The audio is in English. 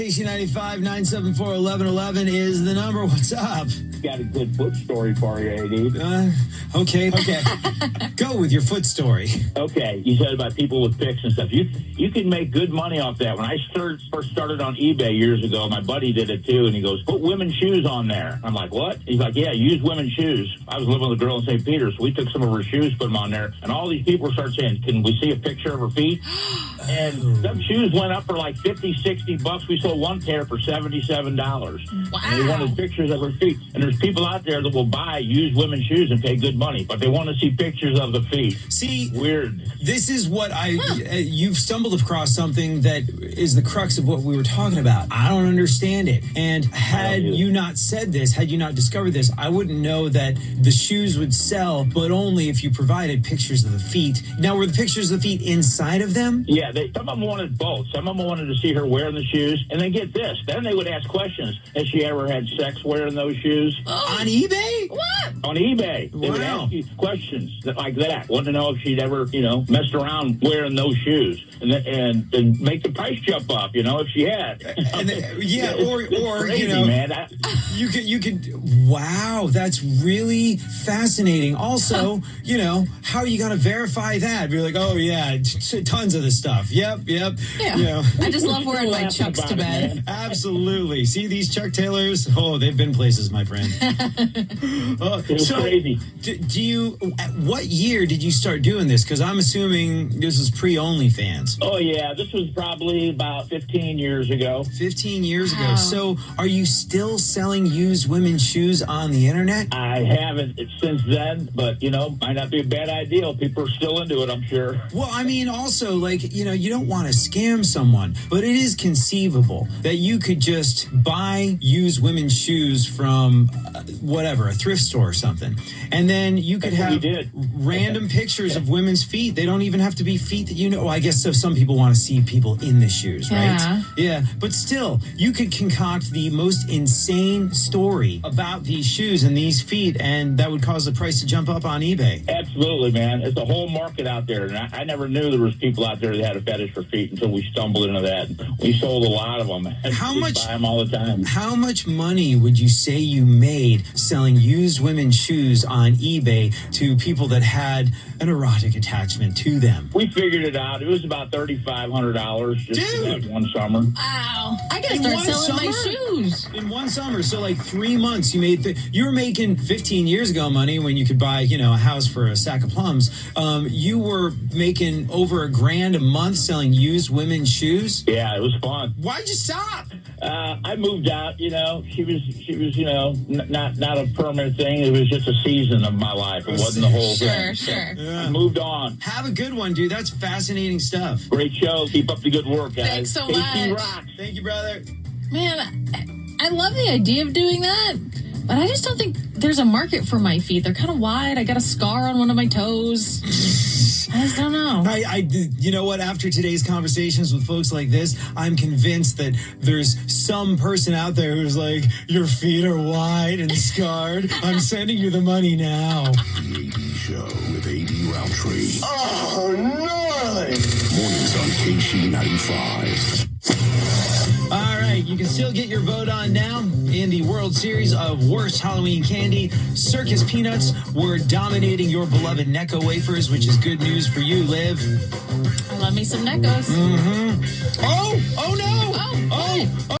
KSHE 95 974 1111 is the number. What's up? Got a good foot story for you, AD. Okay. Go with your foot story. Okay, you said about people with pics and stuff. You can make good money off that. When I first started on eBay years ago, my buddy did it too, and he goes, "Put women's shoes on there." I'm like, "What?" He's like, "Yeah, use women's shoes." I was living with a girl in St. Peter, so we took some of her shoes, put them on there, and all these people start saying, "Can we see a picture of her feet?" And some shoes went up for like $50-$60. We sold one pair for $77. Wow. And they wanted pictures of her feet. And there's people out there that will buy used women's shoes and pay good money, but they want to see pictures of the feet. See, weird. This is what you've stumbled across something that is the crux of what we were talking about. I don't understand it. And had you not said this, had you not discovered this, I wouldn't know that the shoes would sell, but only if you provided pictures of the feet. Now, were the pictures of the feet inside of them? Yeah, some of them wanted both. Some of them wanted to see her wearing the shoes. And then get this. Then they would ask questions. Has she ever had sex wearing those shoes? On eBay? What? On eBay. They would ask you questions like that. Want to know if she'd ever, messed around wearing those shoes. And make the price jump up, if she had. Or crazy, man. You could. Wow, that's really fascinating. Also, how are you going to verify that? Be like, oh yeah, tons of this stuff. Yep. Yeah. I just love wearing my Chucks to bed. Absolutely. See these Chuck Taylors? Oh, they've been places, my friend. It's crazy. What year did you start doing this? Because I'm assuming this was pre-OnlyFans. Oh, yeah. This was probably about 15 years ago. 15 years ago. So are you still selling used women's shoes on the internet? I haven't since then, but, might not be a bad idea. People are still into it, I'm sure. Well, I mean, also, you don't want to scam someone, but it is conceivable that you could just buy used women's shoes from a thrift store or something, and then you could have random pictures of women's feet. They don't even have to be feet that Well, I guess some people want to see people in the shoes, right? Yeah, but still, you could concoct the most insane story about these shoes and these feet, and that would cause the price to jump up on eBay. Absolutely, man. It's a whole market out there, and I never knew there was people out there that had a fetish for feet until we stumbled into that. We sold a lot of them. How much? Buy them all the time. How much money would you say you made selling used women's shoes on eBay to people that had an erotic attachment to them? We figured it out. It was about $3,500 just for that one summer. Wow. I gotta start selling my shoes. In one summer. So like 3 months you made you were making 15 years ago money when you could buy, a house for a sack of plums. You were making over $1,000 a month selling used women's shoes. Yeah, it was fun. Why'd you stop? I moved out, she was, not a permanent thing. It was just a season of my life. It wasn't the whole thing. Sure. Yeah. I moved on. Have a good one, dude. That's fascinating stuff. Great show. Keep up the good work, guys. Thanks so KSHE much. rocks. Thank you, brother. Man, I love the idea of doing that, but I just don't think there's a market for my feet. They're kind of wide. I got a scar on one of my toes. I just don't know. You know what? After today's conversations with folks like this, I'm convinced that there's some person out there who's like, your feet are wide and scarred. I'm sending you the money now. The AD Show with AD Roundtree. Oh, gnarly! Mornings on KSHE 95. All right, you can still get your vote on now in the World Series of Worst Halloween Candy. Circus Peanuts were dominating your beloved Necco wafers, which is good news for you, Liv. I love me some Neckos. Oh no! Oh, what?